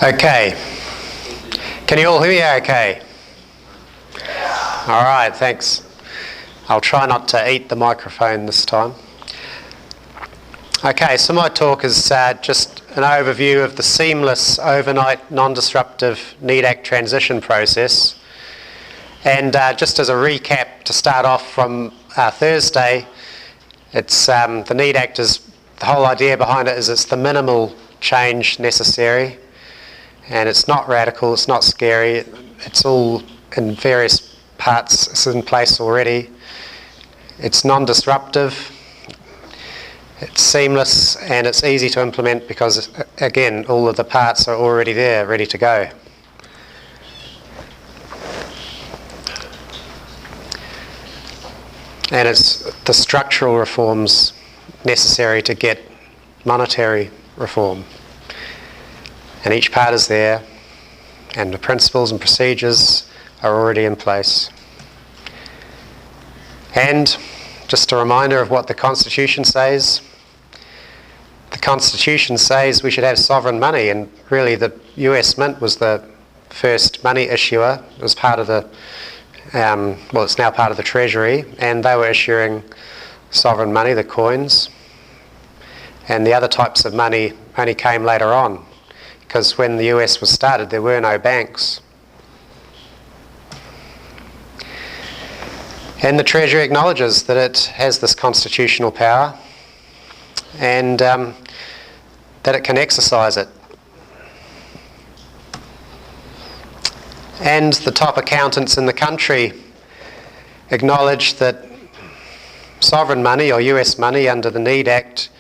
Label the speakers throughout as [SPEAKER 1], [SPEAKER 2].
[SPEAKER 1] Okay. Can you all hear me okay? All right, thanks. I'll try not to eat the microphone this time. Okay, so my talk is just an overview of the seamless, overnight, non-disruptive NEAD-ACT transition process. And just as a recap to start off from Thursday, it's the NEAD-ACT is, the whole idea behind it is it's the minimal change necessary, and it's not radical, it's not scary, it's all in various parts, it's in place already. It's non-disruptive, it's seamless, and it's easy to implement because, again, all of the parts are already there, ready to go. And it's the structural reforms necessary to get monetary reform. And each part is there, and the principles and procedures are already in place. And just a reminder of what the Constitution says. The Constitution says we should have sovereign money, and really the US Mint was the first money issuer. It was part of the, well, it's now part of the Treasury, and they were issuing sovereign money, the coins. And the other types of money only came later on, because when the US was started, there were no banks. And the Treasury acknowledges that it has this constitutional power and that it can exercise it. And the top accountants in the country acknowledge that sovereign money, or US money, under the NEAD-ACT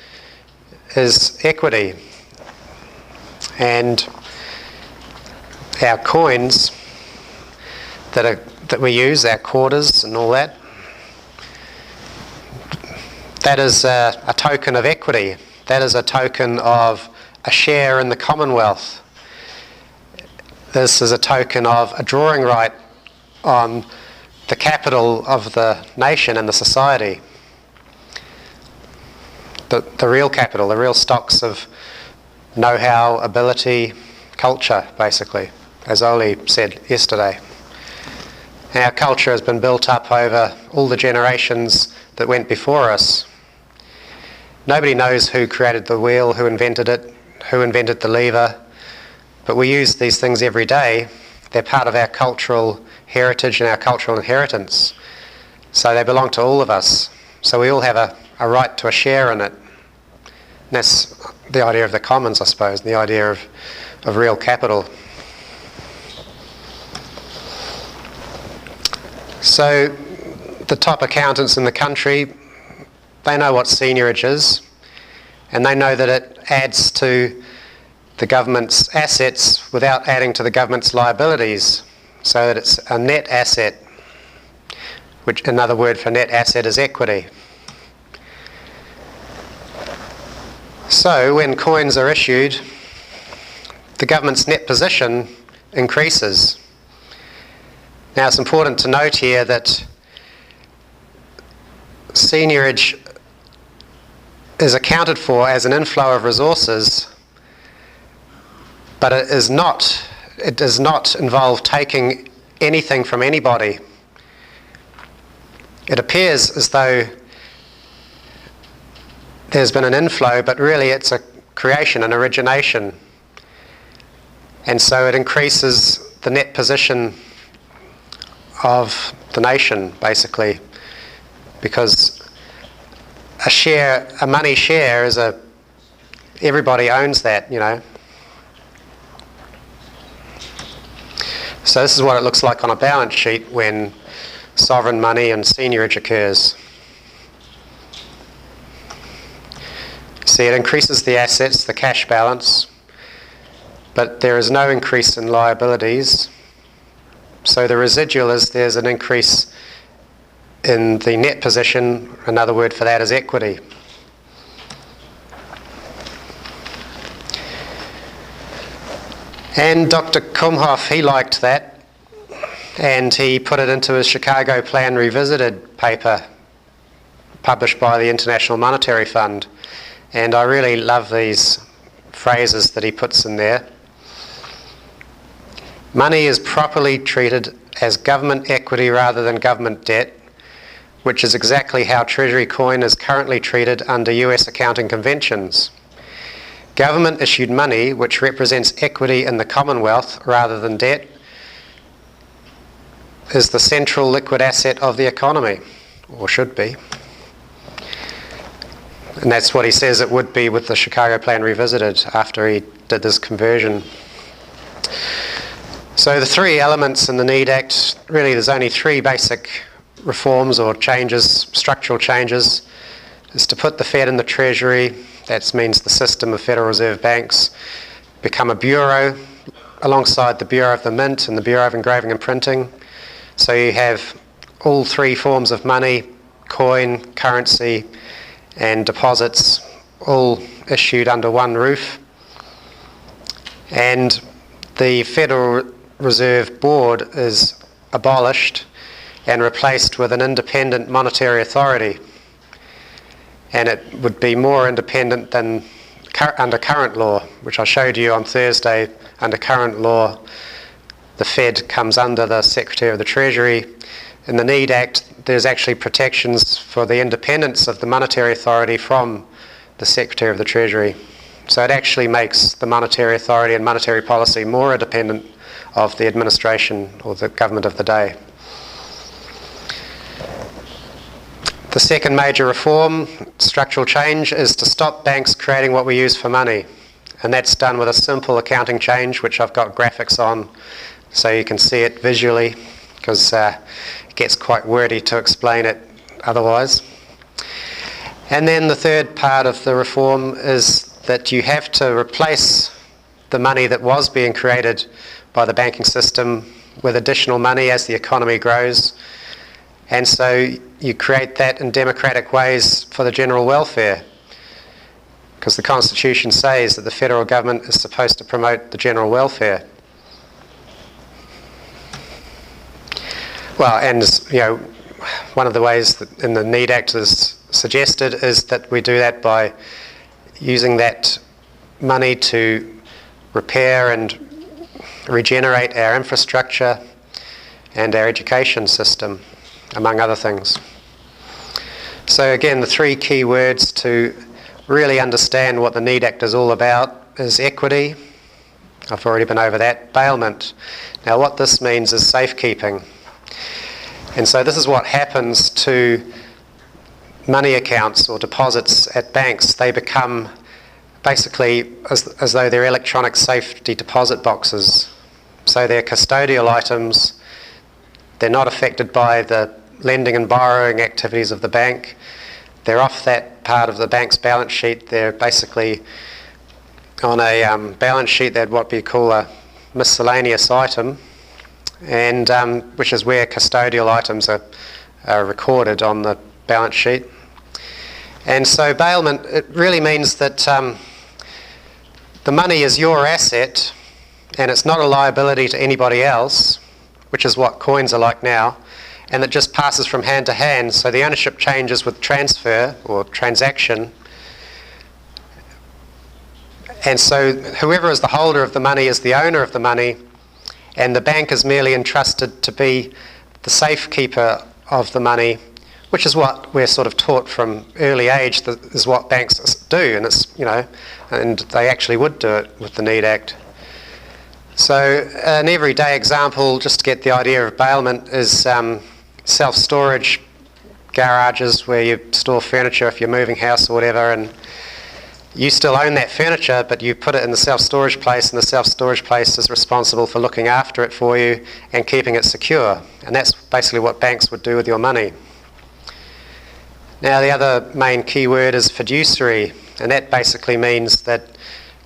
[SPEAKER 1] is equity. And our coins that we use, our quarters and all that, that is a token of equity. That is a token of a share in the Commonwealth. This is a token of a drawing right on the capital of the nation and the society. The real capital, the real stocks of know-how, ability, culture, basically, as Oli said yesterday. Our culture has been built up over all the generations that went before us. Nobody knows who created the wheel, who invented it, who invented the lever, but we use these things every day. They're part of our cultural heritage and our cultural inheritance. So they belong to all of us. So we all have a right to a share in it. And that's the idea of the commons, I suppose, the idea of real capital. So the top accountants in the country, they know what seigniorage is, and they know that it adds to the government's assets without adding to the government's liabilities, so that it's a net asset, which another word for net asset is equity. So when coins are issued, the government's net position increases. Now it's important to note here that seigniorage is accounted for as an inflow of resources, but it does not involve taking anything from anybody. It appears as though there's been an inflow, but really it's a creation, an origination. And so it increases the net position of the nation, basically, because a money share is everybody owns that, you know. So this is what it looks like on a balance sheet when sovereign money and seigniorage occurs. See, it increases the assets, the cash balance, but there is no increase in liabilities. So the residual is there's an increase in the net position. Another word for that is equity. And Dr. Kumhoff, he liked that, and he put it into his Chicago Plan Revisited paper published by the International Monetary Fund. And I really love these phrases that he puts in there. Money is properly treated as government equity rather than government debt, which is exactly how Treasury coin is currently treated under US accounting conventions. Government issued money which represents equity in the Commonwealth rather than debt is the central liquid asset of the economy, or should be. And that's what he says it would be with the Chicago Plan Revisited after he did this conversion. So the three elements in the Need Act, really there's only three basic reforms or changes, structural changes, is to put the Fed in the Treasury, that means the system of Federal Reserve banks, become a bureau alongside the Bureau of the Mint and the Bureau of Engraving and Printing. So you have all three forms of money, coin, currency and deposits, all issued under one roof. And the Federal Reserve Board is abolished and replaced with an independent monetary authority. And it would be more independent than under current law, which I showed you on Thursday. Under current law, the Fed comes under the Secretary of the Treasury. In the Need Act, there's actually protections for the independence of the monetary authority from the Secretary of the Treasury. So it actually makes the monetary authority and monetary policy more independent of the administration or the government of the day. The second major reform, structural change, is to stop banks creating what we use for money. And that's done with a simple accounting change, which I've got graphics on so you can see it visually, because it gets quite wordy to explain it otherwise. And then the third part of the reform is that you have to replace the money that was being created by the banking system with additional money as the economy grows. And so you create that in democratic ways for the general welfare, because the Constitution says that the federal government is supposed to promote the general welfare. Well, and you know, one of the ways that in the Need Act is suggested is that we do that by using that money to repair and regenerate our infrastructure and our education system, among other things. So again, the three key words to really understand what the Need Act is all about is equity. I've already been over that. Bailment. Now what this means is safekeeping. And so this is what happens to money accounts or deposits at banks. They become basically as though they're electronic safety deposit boxes. So they're custodial items. They're not affected by the lending and borrowing activities of the bank. They're off that part of the bank's balance sheet. They're basically on a balance sheet that what we call a miscellaneous item, and which is where custodial items are recorded on the balance sheet. And so bailment, it really means that the money is your asset and it's not a liability to anybody else, which is what coins are like now, and it just passes from hand to hand. So the ownership changes with transfer or transaction. And so whoever is the holder of the money is the owner of the money, and the bank is merely entrusted to be the safekeeper of the money, which is what we're sort of taught from early age, that is what banks do, and it's, you know, and they actually would do it with the Need Act. So an everyday example, just to get the idea of bailment, is self-storage garages where you store furniture if you're moving house or whatever, and you still own that furniture, but you put it in the self-storage place, and the self-storage place is responsible for looking after it for you and keeping it secure. And that's basically what banks would do with your money. Now the other main key word is fiduciary, and that basically means that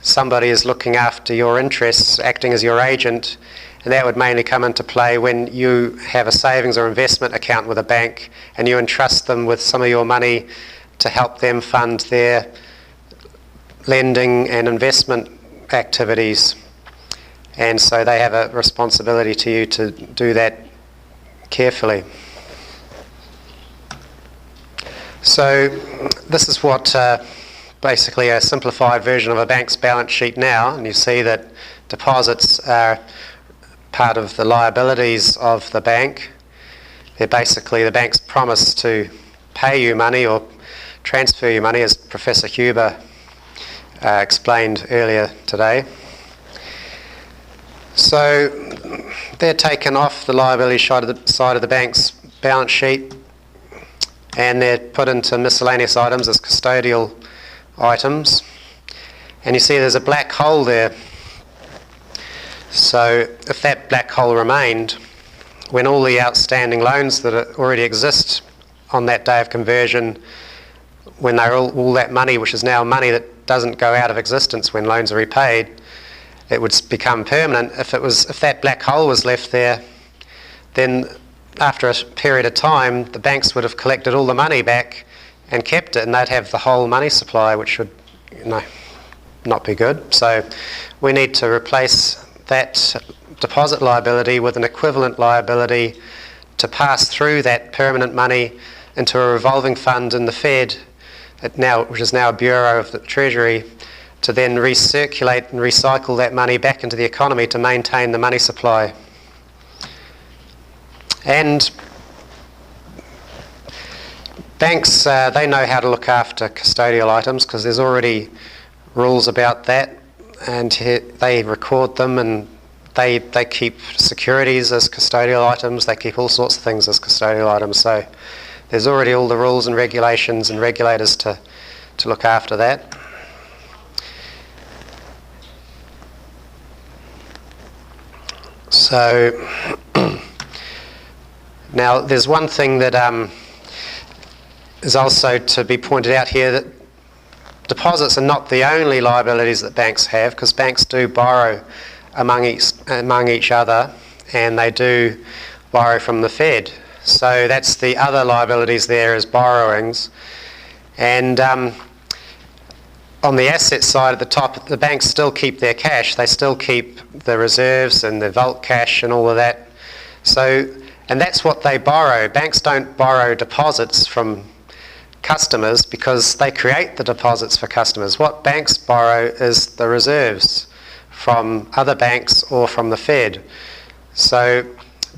[SPEAKER 1] somebody is looking after your interests, acting as your agent, and that would mainly come into play when you have a savings or investment account with a bank and you entrust them with some of your money to help them fund their lending and investment activities. And so they have a responsibility to you to do that carefully. So this is what basically a simplified version of a bank's balance sheet now, and you see that deposits are part of the liabilities of the bank. They're basically the bank's promise to pay you money or transfer you money, as Professor Huber explained earlier today. So they're taken off the liability side of the bank's balance sheet, and they're put into miscellaneous items as custodial items. And you see there's a black hole there. So if that black hole remained, when all the outstanding loans that already exist on that day of conversion, when they're all that money, which is now money that doesn't go out of existence when loans are repaid, it would become permanent. If that black hole was left there, then after a period of time, the banks would have collected all the money back and kept it, and they'd have the whole money supply, which would, not be good. So we need to replace that deposit liability with an equivalent liability to pass through that permanent money into a revolving fund in the Fed, which is now a Bureau of the Treasury, to then recirculate and recycle that money back into the economy to maintain the money supply. And banks, they know how to look after custodial items because there's already rules about that, and they record them, and they keep securities as custodial items, they keep all sorts of things as custodial items. So there's already all the rules and regulations and regulators to look after that. So now there's one thing that is also to be pointed out here, that deposits are not the only liabilities that banks have, because banks do borrow among each other, and they do borrow from the Fed. So that's the other liabilities there, is borrowings. And on the asset side at the top, the banks still keep their cash. They still keep the reserves and the vault cash and all of that. So, and that's what they borrow. Banks don't borrow deposits from customers because they create the deposits for customers. What banks borrow is the reserves from other banks or from the Fed. So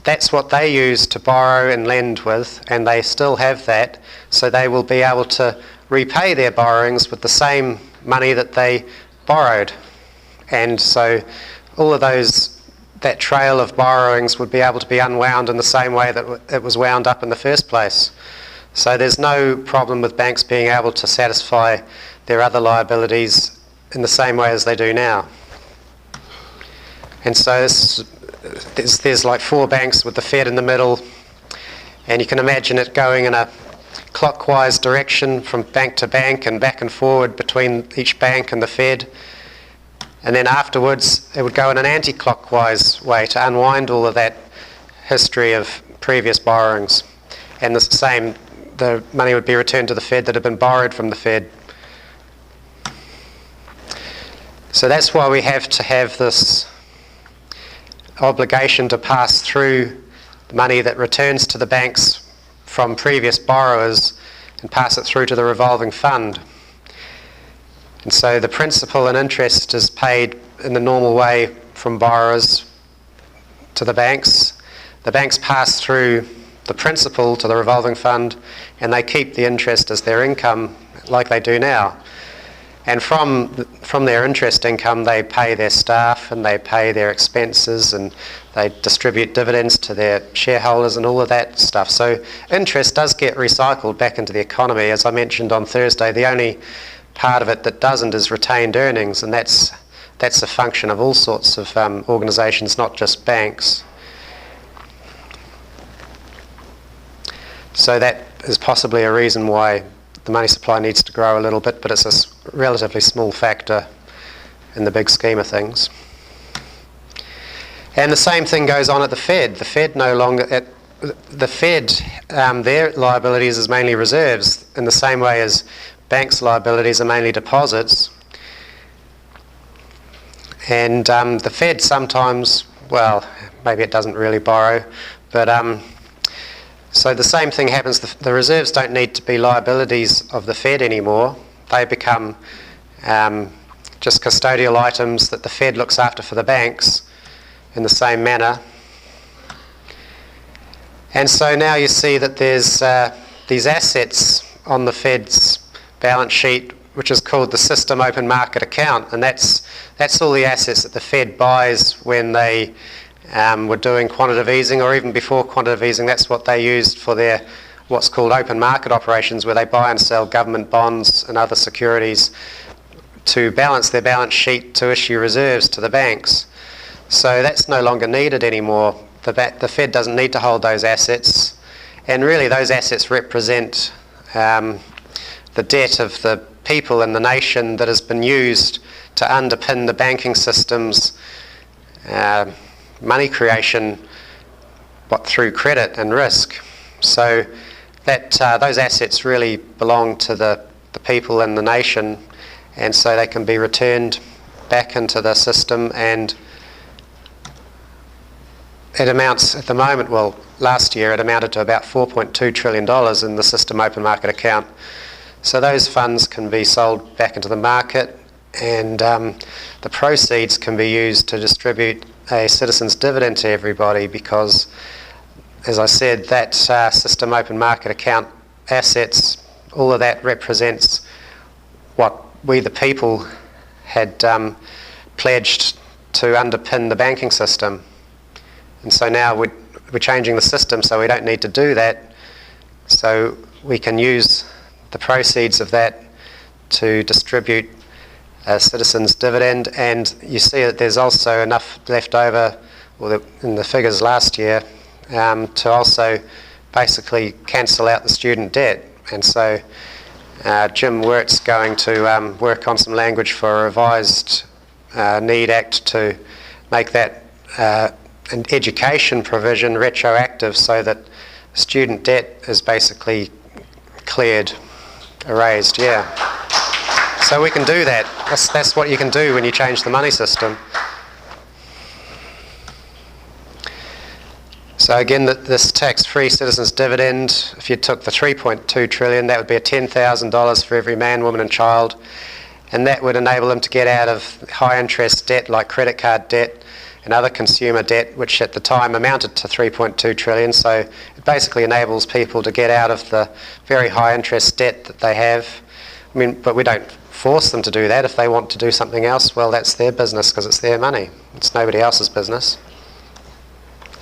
[SPEAKER 1] that's what they use to borrow and lend with, and they still have that. So they will be able to repay their borrowings with the same money that they borrowed. And so all of that trail of borrowings would be able to be unwound in the same way that it was wound up in the first place. So there's no problem with banks being able to satisfy their other liabilities in the same way as they do now. And so there's like 4 banks with the Fed in the middle, and you can imagine it going in a clockwise direction from bank to bank and back and forward between each bank and the Fed. And then afterwards it would go in an anti-clockwise way to unwind all of that history of previous borrowings. And the money would be returned to the Fed that had been borrowed from the Fed. So that's why we have to have this obligation to pass through the money that returns to the banks from previous borrowers and pass it through to the revolving fund. And so the principal and interest is paid in the normal way from borrowers to the banks. The banks pass through the principal to the revolving fund, and they keep the interest as their income like they do now. And from their interest income, they pay their staff and they pay their expenses, and they distribute dividends to their shareholders and all of that stuff. So interest does get recycled back into the economy. As I mentioned on Thursday, the only part of it that doesn't is retained earnings, and that's a function of all sorts of organisations, not just banks. So that is possibly a reason why the money supply needs to grow a little bit, but it's a relatively small factor in the big scheme of things. And the same thing goes on at the Fed. The Fed their liabilities is mainly reserves, in the same way as banks' liabilities are mainly deposits. And the Fed sometimes, well, maybe it doesn't really borrow, but so the same thing happens. The reserves don't need to be liabilities of the Fed anymore. They become just custodial items that the Fed looks after for the banks, in the same manner. And so now you see that there's these assets on the Fed's balance sheet, which is called the System Open Market Account, and that's all the assets that the Fed buys when they were doing quantitative easing, or even before quantitative easing. That's what they used for their what's called open market operations, where they buy and sell government bonds and other securities to balance their balance sheet to issue reserves to the banks. So that's no longer needed anymore. The Fed doesn't need to hold those assets, and really those assets represent the debt of the people in the nation that has been used to underpin the banking system's money creation through credit and risk. So that those assets really belong to the people in the nation, and so they can be returned back into the system. And it amounts at the moment, well, last year it amounted to about $4.2 trillion in the System Open Market Account. So those funds can be sold back into the market, and the proceeds can be used to distribute a citizen's dividend to everybody, because, as I said, that System Open Market Account assets, all of that represents what we the people had pledged to underpin the banking system. And so now we're changing the system so we don't need to do that, so we can use the proceeds of that to distribute a citizen's dividend. And you see that there's also enough left over, in the figures last year, to also basically cancel out the student debt. And so Jim Wirt's going to work on some language for a revised Need Act to make that an education provision retroactive, so that student debt is basically cleared, erased, yeah. So we can do that. That's what you can do when you change the money system. So again, this tax-free citizens dividend, if you took the $3.2 trillion, that would be $10,000 for every man, woman and child, and that would enable them to get out of high-interest debt like credit card debt and other consumer debt, which at the time amounted to $3.2 trillion. So it basically enables people to get out of the very high-interest debt that they have. I mean, but we don't force them to do that. If they want to do something else, well, that's their business, because it's their money. It's nobody else's business.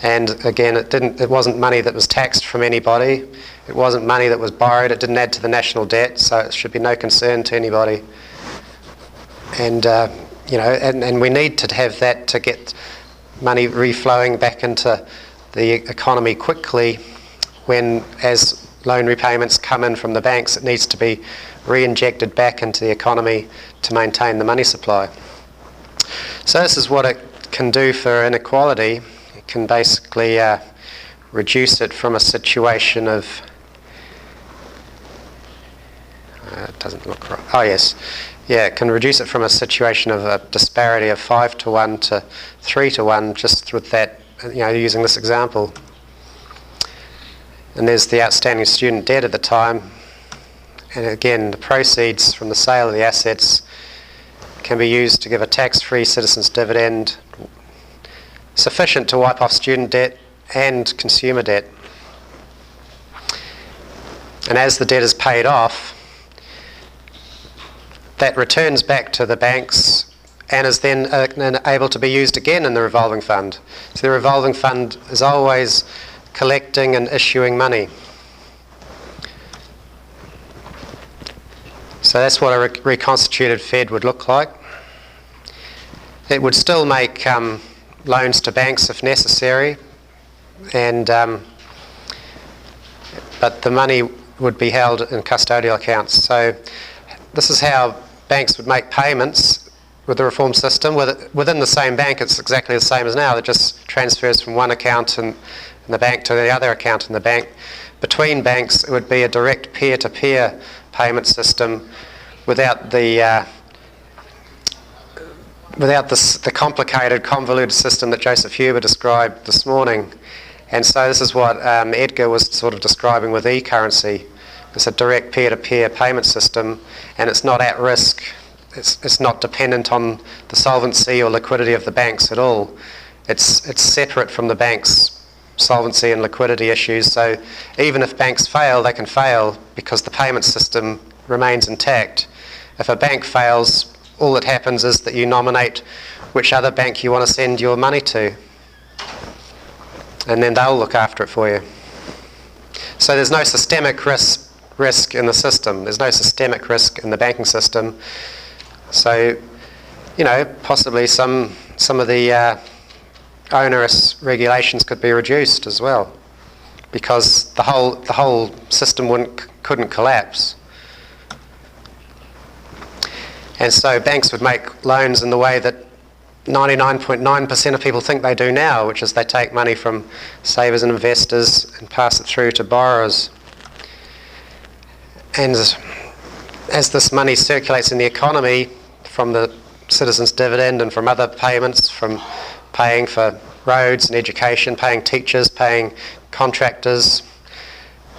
[SPEAKER 1] And again, it wasn't money that was taxed from anybody. It wasn't money that was borrowed. It didn't add to the national debt, so it should be no concern to anybody. And and we need to have that to get money reflowing back into the economy quickly. When, as loan repayments come in from the banks, it needs to be re-injected back into the economy to maintain the money supply. So this is what it can do for inequality. It can basically reduce it from a situation of it doesn't look right. Oh yes. Yeah, it can reduce it from a situation of a disparity of 5-to-1 to 3-to-1, just with that, using this example. And there's the outstanding student debt at the time. And again, the proceeds from the sale of the assets can be used to give a tax-free citizens dividend sufficient to wipe off student debt and consumer debt. And as the debt is paid off, that returns back to the banks and is then able to be used again in the revolving fund. So the revolving fund is always collecting and issuing money. So that's what a reconstituted Fed would look like. It would still make loans to banks if necessary, and but the money would be held in custodial accounts. So this is how banks would make payments with the reform system. Within the same bank, it's exactly the same as now. It just transfers from one account in the bank to the other account in the bank. Between banks, it would be a direct peer-to-peer payment system without the complicated, convoluted system that Joseph Huber described this morning. And so this is what Edgar was sort of describing with e-currency. It's a direct peer-to-peer payment system, and it's not at risk. It's not dependent on the solvency or liquidity of the banks at all. It's separate from the bank's solvency and liquidity issues. So even if banks fail, they can fail because the payment system remains intact. If a bank fails, all that happens is that you nominate which other bank you want to send your money to, and then they'll look after it for you. So there's no systemic risk in the system. There's no systemic risk in the banking system. So, possibly some of the onerous regulations could be reduced as well, because the whole system couldn't collapse. And so banks would make loans in the way that 99.9% of people think they do now, which is they take money from savers and investors and pass it through to borrowers. And as this money circulates in the economy from the citizens' dividend and from other payments, from paying for roads and education, paying teachers, paying contractors,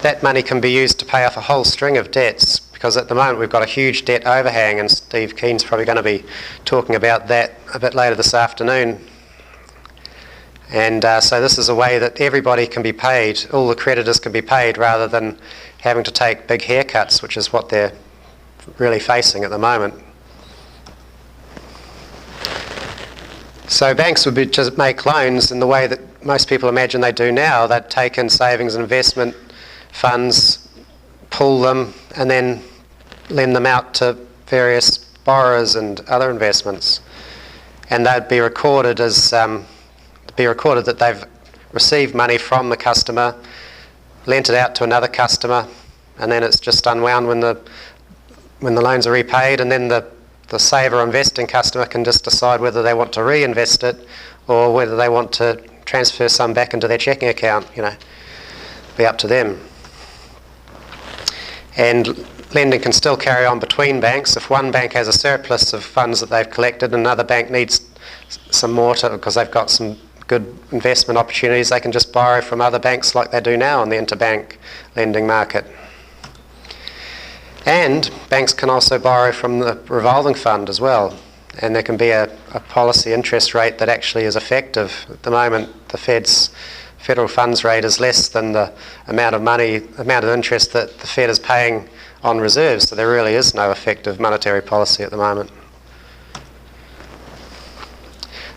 [SPEAKER 1] that money can be used to pay off a whole string of debts, because at the moment we've got a huge debt overhang, and Steve Keen's probably going to be talking about that a bit later this afternoon. And so this is a way that everybody can be paid, all the creditors can be paid, rather than having to take big haircuts, which is what they're really facing at the moment. So banks would just make loans in the way that most people imagine they do now. They'd take in savings and investment funds, pool them, and then lend them out to various borrowers and other investments. And they'd be recorded as that they've received money from the customer, lent it out to another customer, and then it's just unwound when the loans are repaid, and then the saver or investing customer can just decide whether they want to reinvest it or whether they want to transfer some back into their checking account. Be up to them. And lending can still carry on between banks. If one bank has a surplus of funds that they've collected and another bank needs some more because they've got some good investment opportunities, they can just borrow from other banks like they do now on the interbank lending market. And banks can also borrow from the revolving fund as well, and there can be a policy interest rate that actually is effective. At the moment, the federal funds rate is less than the amount of interest that the Fed is paying on reserves, so there really is no effective monetary policy at the moment.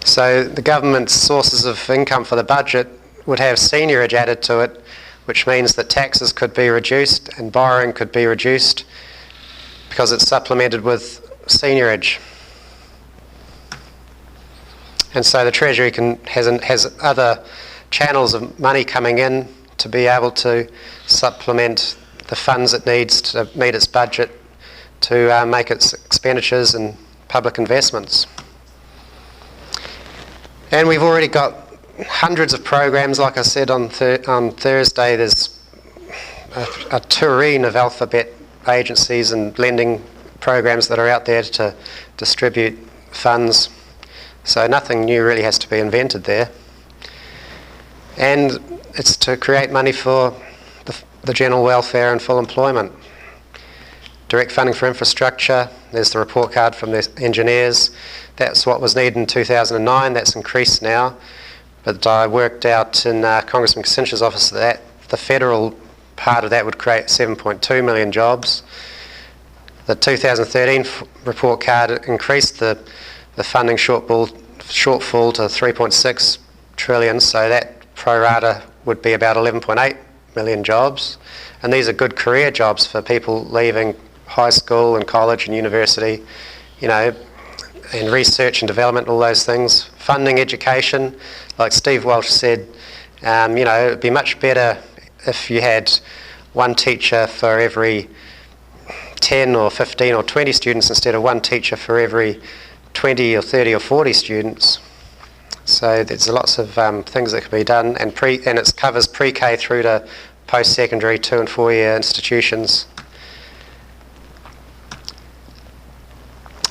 [SPEAKER 1] So the government's sources of income for the budget would have seniorage added to it, which means that taxes could be reduced and borrowing could be reduced because it's supplemented with seniorage. And so the Treasury has other channels of money coming in to be able to supplement the funds it needs to meet its budget to make its expenditures and public investments. And we've already got hundreds of programs. Like I said on Thursday, there's a tureen of alphabet agencies and lending programs that are out there to distribute funds. So nothing new really has to be invented there. And it's to create money for the general welfare and full employment. Direct funding for infrastructure, there's the report card from the engineers. That's what was needed in 2009, that's increased now. But I worked out in Congressman Kissinchen's office that the federal part of that would create 7.2 million jobs. The 2013 report card increased the funding shortfall to 3.6 trillion, so that pro rata would be about 11.8 million jobs. And these are good career jobs for people leaving high school and college and university, and research and development, all those things. Funding education, like Steve Welsh said, it would be much better if you had one teacher for every 10 or 15 or 20 students instead of one teacher for every 20 or 30 or 40 students. So there's lots of things that can be done, and it covers pre-K through to post-secondary 2 and 4 year institutions.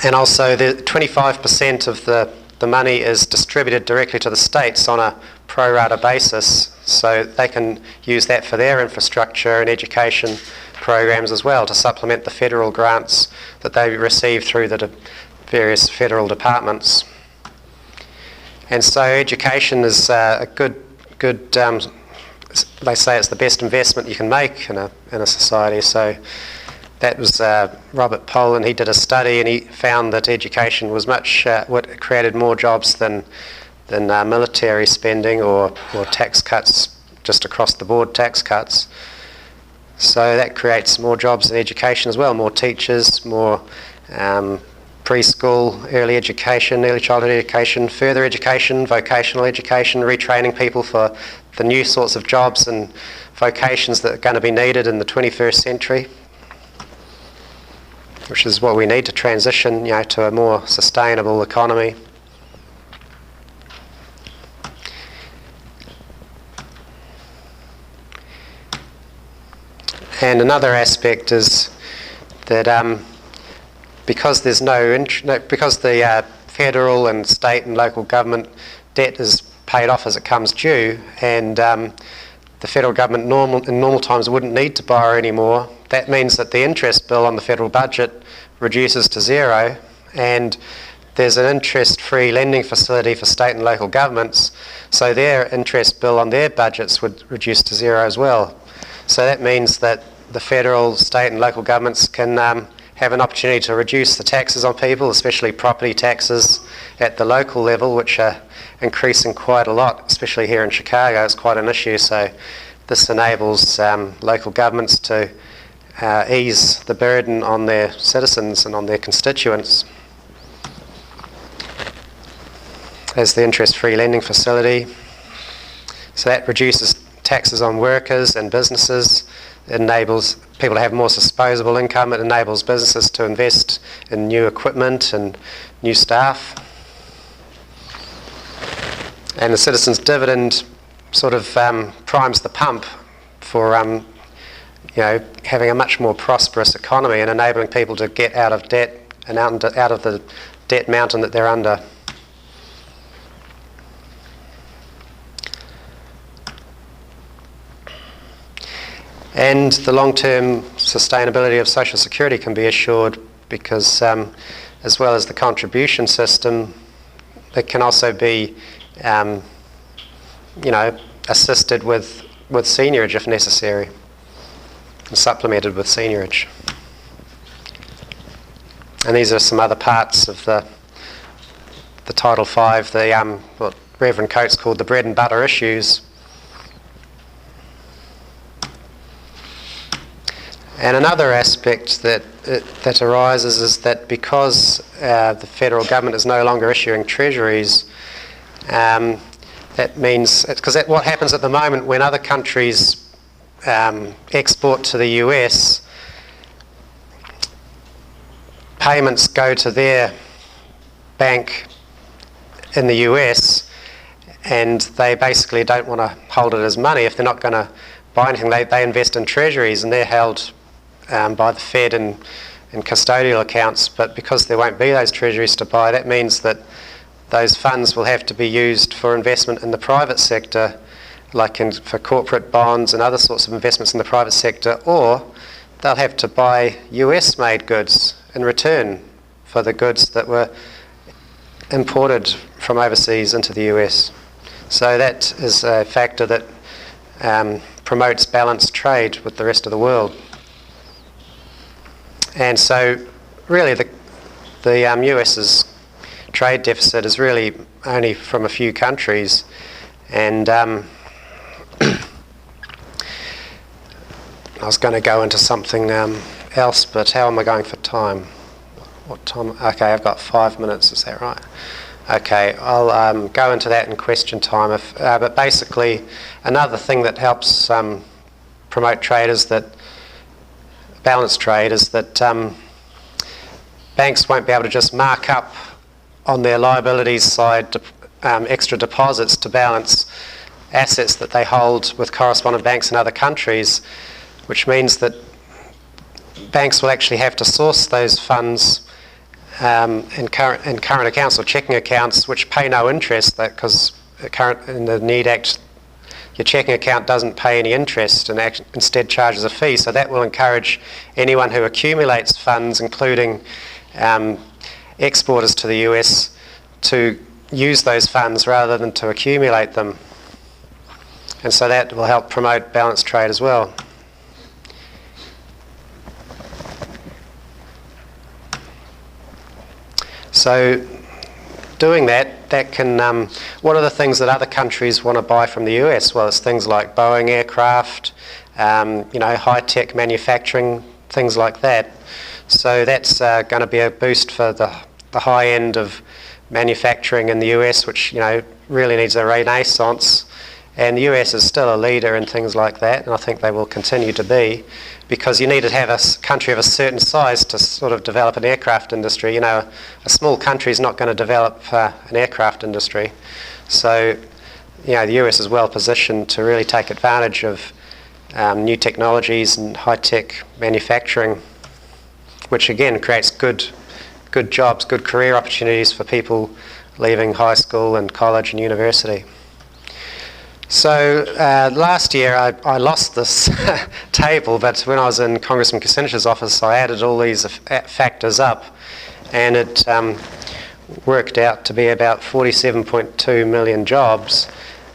[SPEAKER 1] And also the 25% of the money is distributed directly to the states on a pro rata basis, so they can use that for their infrastructure and education programs as well to supplement the federal grants that they receive through the various federal departments. And so education is a good. They say it's the best investment you can make in a society. So that was Robert Poland. He did a study and he found that education was what created more jobs than military spending or tax cuts, just across the board tax cuts. So that creates more jobs in education as well, more teachers, more preschool, early education, early childhood education, further education, vocational education, retraining people for the new sorts of jobs and vocations that are going to be needed in the 21st century, which is what we need to transition, to a more sustainable economy. And another aspect is that because there's because the federal and state and local government debt is paid off as it comes due, and the federal government in normal times wouldn't need to borrow anymore, that means that the interest bill on the federal budget reduces to zero, and there's an interest-free lending facility for state and local governments, so their interest bill on their budgets would reduce to zero as well. So that means that the federal, state and local governments can have an opportunity to reduce the taxes on people, especially property taxes at the local level, which are increasing quite a lot, especially here in Chicago. It's quite an issue, so this enables local governments to ease the burden on their citizens and on their constituents. There's the interest-free lending facility. So that reduces taxes on workers and businesses. It enables people to have more disposable income. It enables businesses to invest in new equipment and new staff. And the citizens' dividend sort of primes the pump for having a much more prosperous economy and enabling people to get out of debt and out of the debt mountain that they're under. And the long-term sustainability of social security can be assured because, as well as the contribution system, it can also be, assisted with seniorage if necessary, and supplemented with seniorage. And these are some other parts of the Title V, what Reverend Coates called the bread and butter issues. And another aspect that arises is that because the federal government is no longer issuing treasuries, that means, because what happens at the moment when other countries export to the US, payments go to their bank in the US and they basically don't want to hold it as money. If they're not going to buy anything, they invest in treasuries and they're held by the Fed in custodial accounts, but because there won't be those treasuries to buy, that means that those funds will have to be used for investment in the private sector, like for corporate bonds and other sorts of investments in the private sector, or they'll have to buy US-made goods in return for the goods that were imported from overseas into the US. So that is a factor that promotes balanced trade with the rest of the world. And so really the US's trade deficit is really only from a few countries, and I was going to go into something else, but how am I going for time? What time? Okay, I've got 5 minutes, is that right? Okay, I'll go into that in question time. But basically, another thing that helps promote trade is that balanced trade is that banks won't be able to just mark up on their liabilities side extra deposits to balance assets that they hold with correspondent banks in other countries, which means that banks will actually have to source those funds in current accounts or checking accounts, which pay no interest, because in the Need Act, your checking account doesn't pay any interest and instead charges a fee. So that will encourage anyone who accumulates funds, including exporters to the US, to use those funds rather than to accumulate them. And so that will help promote balanced trade as well. So doing that can, what are the things that other countries want to buy from the US? Well, it's things like Boeing aircraft, high-tech manufacturing, things like that. So that's going to be a boost for the high end of manufacturing in the US, which really needs a renaissance. And the US is still a leader in things like that, and I think they will continue to be, because you need to have a country of a certain size to sort of develop an aircraft industry. A small country is not going to develop an aircraft industry. So, the US is well positioned to really take advantage of new technologies and high-tech manufacturing, which again creates good jobs, good career opportunities for people leaving high school and college and university. So last year I lost this table, but when I was in Congressman Kucinich's office I added all these factors up, and it worked out to be about 47.2 million jobs,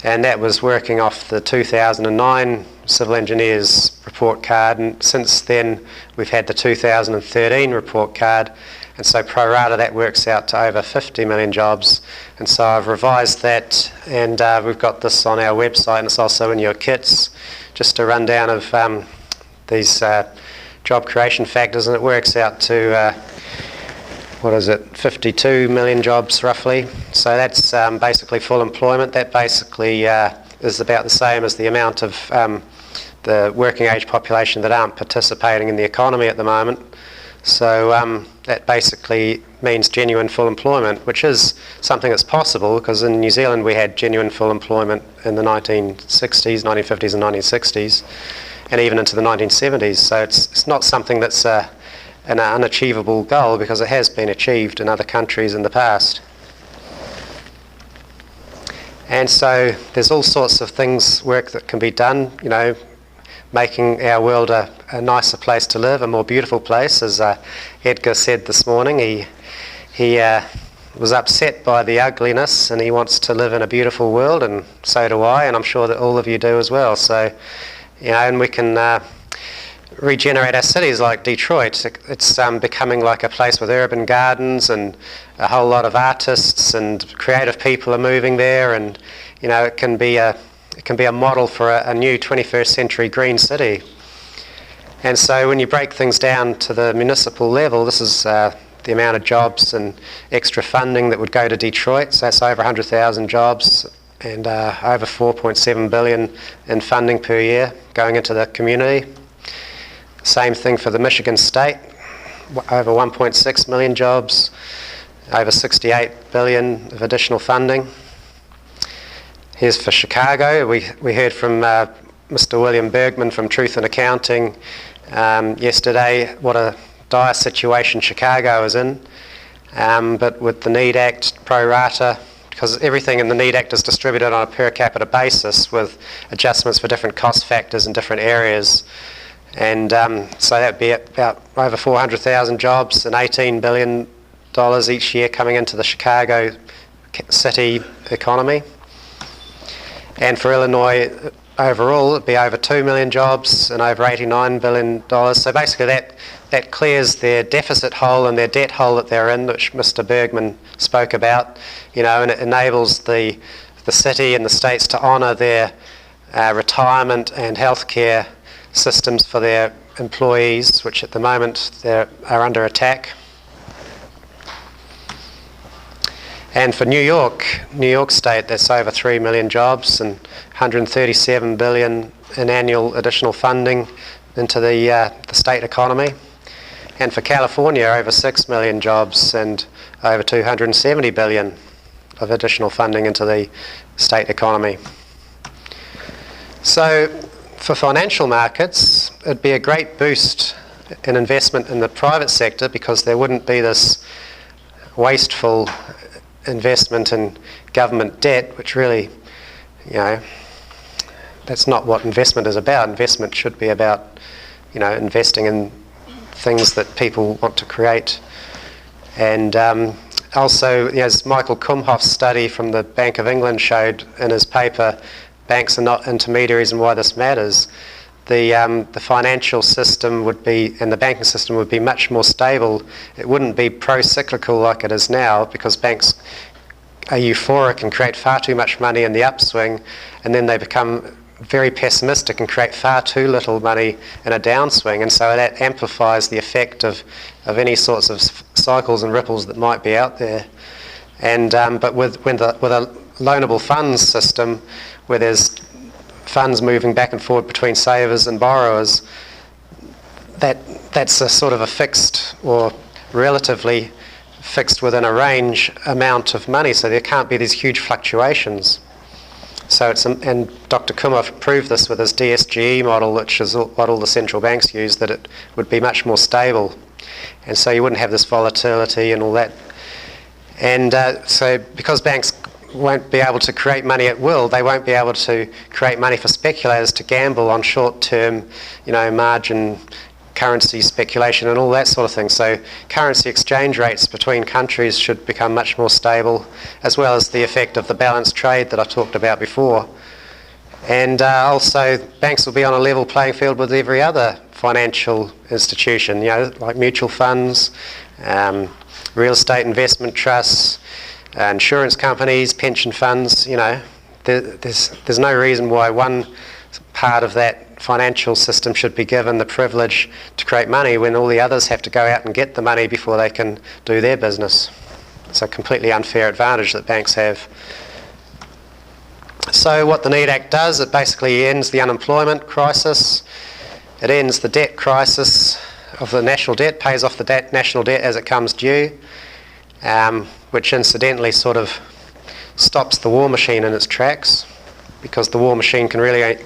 [SPEAKER 1] and that was working off the 2009 Civil Engineers report card, and since then we've had the 2013 report card, and so pro rata that works out to over 50 million jobs. And so I've revised that, and we've got this on our website, and it's also in your kits, just a rundown of these job creation factors, and it works out to 52 million jobs roughly. So that's basically full employment. That basically is about the same as the amount of the working age population that aren't participating in the economy at the moment. So that basically means genuine full employment, which is something that's possible, because in New Zealand we had genuine full employment in the 1950s and 1960s, and even into the 1970s. So it's not something that's an unachievable goal, because it has been achieved in other countries in the past. And so there's all sorts of work that can be done, making our world a nicer place to live, a more beautiful place. As Edgar said this morning, he was upset by the ugliness, and he wants to live in a beautiful world, and so do I, and I'm sure that all of you do as well. So, and we can regenerate our cities like Detroit. It's becoming like a place with urban gardens, and a whole lot of artists and creative people are moving there, and it can be a model for a new 21st century green city. And so when you break things down to the municipal level, this is the amount of jobs and extra funding that would go to Detroit. So that's over 100,000 jobs, and over 4.7 billion in funding per year going into the community. Same thing for the Michigan state, over 1.6 million jobs, over 68 billion of additional funding. Here's for Chicago. We heard from Mr. William Bergman from Truth in Accounting yesterday what a dire situation Chicago is in, but with the NEED Act pro rata, because everything in the NEED Act is distributed on a per capita basis with adjustments for different cost factors in different areas. And so that would be about over 400,000 jobs and $18 billion each year coming into the Chicago city economy. And for Illinois overall, it would be over 2 million jobs and over $89 billion. So basically that clears their deficit hole and their debt hole that they're in, which Mr. Bergman spoke about, and it enables the city and the states to honour their retirement and healthcare systems for their employees, which at the moment are under attack. And for New York State, that's over 3 million jobs and 137 billion in annual additional funding into the state economy. And for California, over 6 million jobs and over 270 billion of additional funding into the state economy. So for financial markets, it'd be a great boost in investment in the private sector, because there wouldn't be this wasteful investment in government debt, which really, that's not what investment is about. Investment should be about, investing in things that people want to create. And also, as Michael Kumhoff's study from the Bank of England showed in his paper, Banks Are Not Intermediaries and Why This Matters, the financial system would be, and the banking system would be much more stable. It wouldn't be pro-cyclical like it is now, because banks are euphoric and create far too much money in the upswing, and then they become very pessimistic and create far too little money in a downswing, and so that amplifies the effect of any sorts of cycles and ripples that might be out there. And but with a loanable funds system, where there's funds moving back and forward between savers and borrowers, that's a sort of a fixed, or relatively fixed within a range amount of money, so there can't be these huge fluctuations. So and Dr. Kumhoff proved this with his DSGE model, which is what all the central banks use, that it would be much more stable, and so you wouldn't have this volatility and all that. And so because banks won't be able to create money at will, they won't be able to create money for speculators to gamble on short-term, margin currency speculation and all that sort of thing. So currency exchange rates between countries should become much more stable, as well as the effect of the balanced trade that I talked about before. And also banks will be on a level playing field with every other financial institution, like mutual funds, real estate investment trusts, insurance companies, pension funds. There's no reason why one part of that financial system should be given the privilege to create money when all the others have to go out and get the money before they can do their business. It's a completely unfair advantage that banks have. So what the NEAT Act does, it basically ends the unemployment crisis, it ends the debt crisis of the national debt, pays off the national debt as it comes due, which incidentally sort of stops the war machine in its tracks, because the war machine can really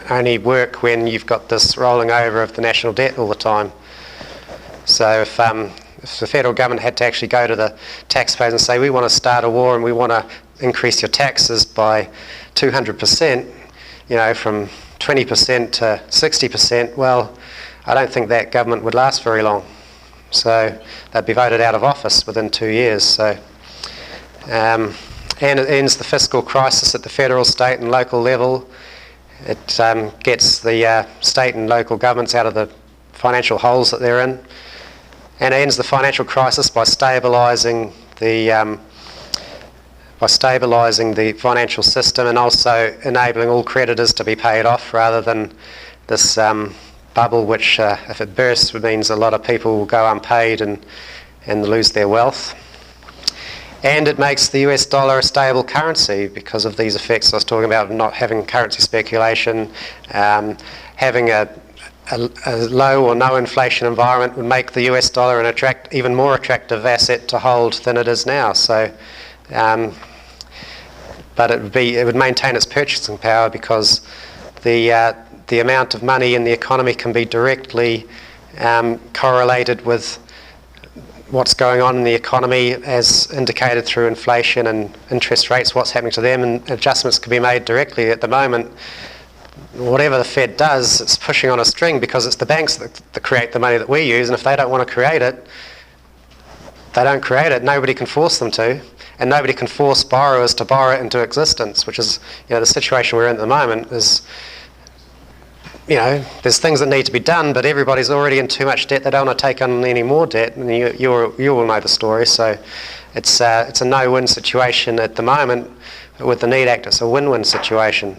[SPEAKER 1] only work when you've got this rolling over of the national debt all the time. So if the federal government had to actually go to the taxpayers and say, we want to start a war and we want to increase your taxes by 200%, from 20% to 60%, well, I don't think that government would last very long. So they'd be voted out of office within 2 years. So, and it ends the fiscal crisis at the federal, state and local level. It gets the state and local governments out of the financial holes that they're in, and it ends the financial crisis by stabilising the financial system, and also enabling all creditors to be paid off, rather than this bubble which, if it bursts, means a lot of people will go unpaid and lose their wealth. And it makes the US dollar a stable currency because of these effects I was talking about, not having currency speculation. Having a low or no inflation environment would make the US dollar an even more attractive asset to hold than it is now. So, but it would maintain its purchasing power, because the amount of money in the economy can be directly correlated with what's going on in the economy, as indicated through inflation and interest rates, what's happening to them, and adjustments can be made directly. At the moment, whatever the Fed does, it's pushing on a string, because it's the banks that create the money that we use, and if they don't want to create it, they don't create it. Nobody can force them to, and nobody can force borrowers to borrow it into existence, which is, the situation we're in at the moment is, there's things that need to be done, but everybody's already in too much debt. They don't want to take on any more debt, and you all know the story. So it's a no-win situation at the moment. With the NEAT Act, it's a win-win situation.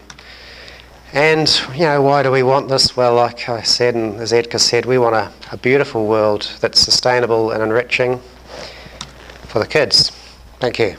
[SPEAKER 1] And why do we want this? Well, like I said, and as Edgar said, we want a beautiful world that's sustainable and enriching for the kids. Thank you.